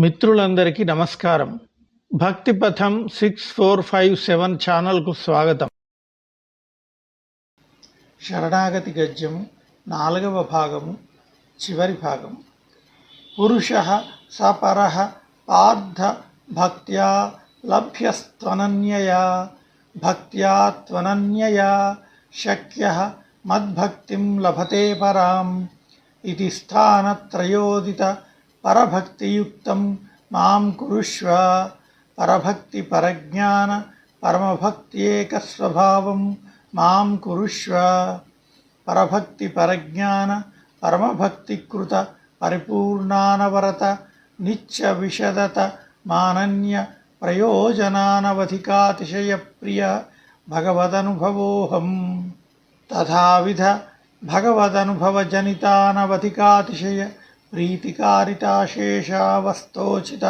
మిత్రులందరికీ నమస్కారం. భక్తి పథం 6457 ఛానల్కు స్వాగతం. శరణాగతి గద్యము 4వ భాగము, చివరి భాగము. పురుషః సపరః పార్థ భక్త్యా లభ్యస్త్వనన్యయా భక్త్యా త్వనన్యయా శక్యః మద్భక్తిం లభతే పరాం ఇది స్థానత్రయోదిత పరభక్తియుక్తం మాం కురుష్వ. పరభక్తి పరజ్ఞాన పరమభక్త్యేక స్వభావం మాం కురుష్వ. పరభక్తి పరజ్ఞాన పరమభక్తికృత పరిపూర్ణానవరత నిత్య విశదత మానన్య ప్రయోజనానవధికాతిశయ ప్రియ భగవదనుభవోహం. తథావిధ భగవదనుభవజనితానవధికాతిశయ ప్రీతికారితాశేషావస్తోచిత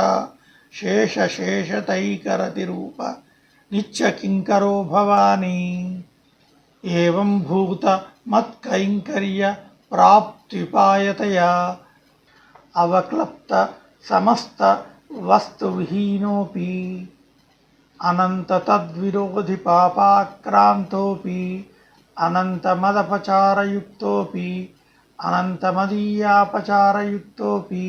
శేషశేషతైకరతిరూప నిత్యకింకరో భవాని. ఏవం భూత మత్కైంకర్య ప్రాప్త్యుపాయతయా అవక్లప్త సమస్త వస్తువిహీనోపి అనంత తద్విరోధి పాపాక్రాంతోపి అనంతమదపచారయుక్తోపి అనంతమదీయాపచారయుక్తోపి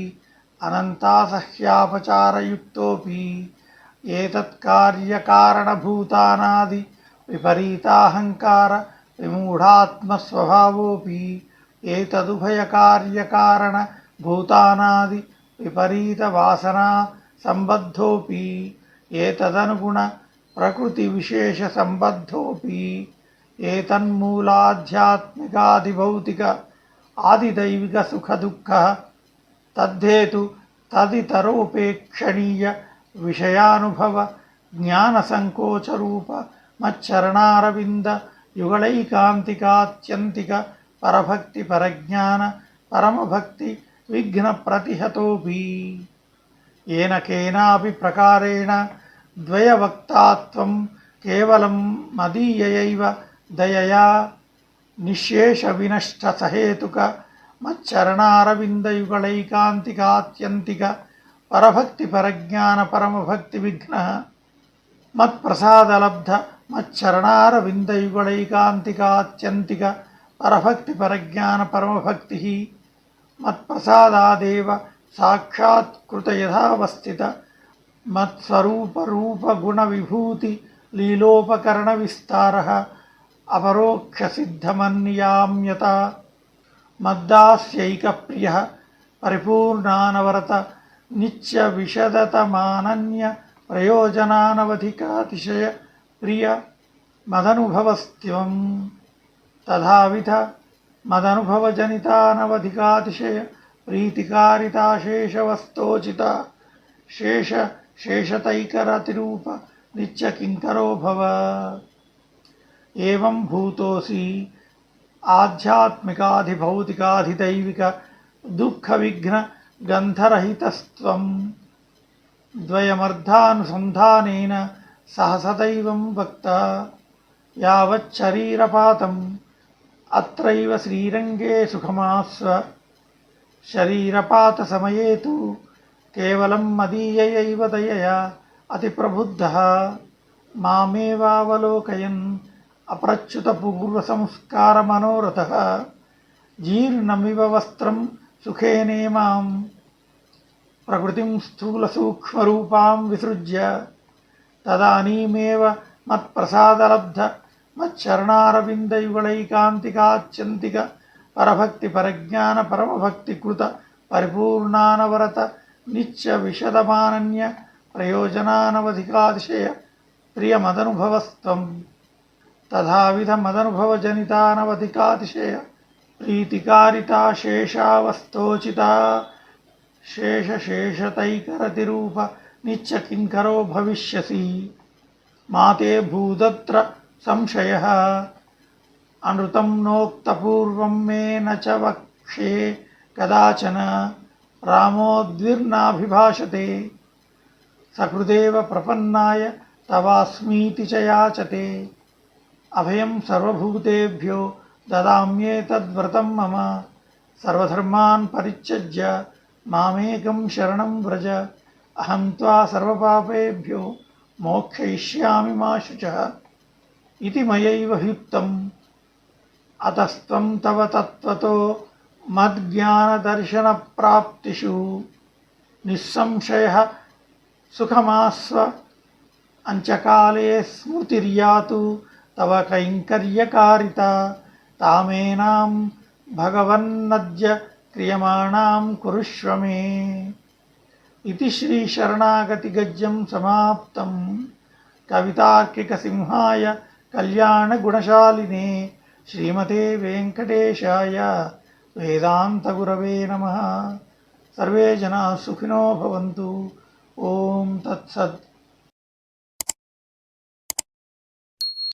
అనంతాసహ్యాపచారయుక్తోపి ఏతత్కార్యకారణభూతానాది విపరీతాహంకార విమూఢాత్మస్వభావోపి ఏతదుభయకార్యకారణ భూతానాది విపరీతవాసనా సంబద్ధోపి ఏతదనుగుణ ప్రకృతి విశేష సంబద్ధోపి ఏతన్మూలాధ్యాత్మికాదిభౌతిక ఆదిదైవిక సుఖదుఃఖ తద్ధేతు తదితరోపేక్షణీయ విషయానుభవ జ్ఞానసంకోచరూప మచ్చరణారవింద యుగళైకాంతికాత్యంతిక పరభక్తి పరజ్ఞాన పరమభక్తి విఘ్న ప్రతిహతోపి ఏన కేనాపి ప్రకారేణ ద్వయవక్తాత్వం కేవలం మదీయయైవ దయయా నిశేష వినష్ట సహేతుక మచ్చరణారవిందయుగళైకాంతికాత్యంతిక పరభక్తి పరజ్ఞాన పరమభక్తి విఘ్న మత్ప్రసాదలబ్ధ మచ్చరణారవిందయుగళైకాంతికాత్యంతిక పరభక్తి పరజ్ఞాన పరమభక్తి మత్ప్రసాదాదేవ సాక్షాత్కృత యథావస్థిత మత్స్వరూపరూపగుణ విభూతి లీలోపకరణ విస్తారః అపరోక్షసిద్ధమన్యామ్యత మద్దాస్యైకప్రియః పరిపూర్ణానవరత నిత్య విశదతమానన్య ప్రయోజనానవధికాతిశయ ప్రియ మదనుభవస్త్వం. తథావిధ మదనుభవజనితానవధికాతిశయ ప్రీతికారితాశేషవస్తోచిత శేష శేషతైకరతిరూప నిత్యకింకరో భవ. ఏవం భూతోసి ఆధ్యాత్మికాధిభౌతికాధిదైవిక దుఃఖవిఘ్న గంధరహితస్త్వం. ద్వయమర్థానుసంధానేన సహసదైవం వక్త యావచ్చరీరపాతం అత్రైవ శ్రీరంగే సుఖమాస్వ. శరీరపాతసమయే తు కేవలం మదీయయైవ దయయా అతిప్రబుద్ధః మామేవావలోకయన్ అప్రచ్యుతపూర్వసంస్కారమనోరథః జీర్ణమివ వస్త్రం సుఖేనేమాం ప్రకృతిం స్థూలసూక్ష్మరూపాం విసృజ్య. తదనీమేవ మత్ప్రసాదలబ్ధ మచ్చరణారవిందయుగళైకాంతికాత్యంతిక పరభక్తి పరజ్ఞాన పరమభక్తికృత పరిపూర్ణానవరత నిత్య విశదమానన్య ప్రయోజనానవధికాతిశయ ప్రియమదనుభవస్త్వం. తథావిధ మదనుభవజనితానవధికాతిశయ ప్రీతికారితాశేషావస్తోచిత శేషశేషతైకరతిరూప నిత్యకింకరో భవిష్యసి. మాతే భూదత్ర సంశయః అనృతం నోక్తపూర్వం మే న చ వక్ష్యే కదాచన రామోద్విర్నాభిభాషతే సకృదేవ ప్రపన్నాయ తవాస్మీతి చ యాచతే. అభయం సర్వభూతేభ్యో దదామ్యేతద్వ్రతం మమ సర్వధర్మాన్ పరిత్యజ్య మామేకం శరణం వ్రజ అహం త్వా సర్వపాపేభ్యో మోక్షయిష్యామి మా శుచః ఇది మయైవ హ్యుక్తం అతస్త్వం తవ తత్వతో మద్జ్ఞానదర్శనప్రాప్తిషు నిస్సంశయః సుఖమాస్వ అంచకాలే స్మృతిర్యాతు తవ కైంకర్యకారిత తామేనాం భగవన్నద్య క్రియమాణాం కురుష్వ మే. ఇది శ్రీ శరణాగతి గద్యం సమాప్తం. కవితార్కిక సింహాయ కళ్యాణ గుణశాలినే శ్రీమతే వెంకటేశాయ వేదాంత గురవే నమః. సర్వే జనా సుఖినో భవంతు. ఓం తత్సత్.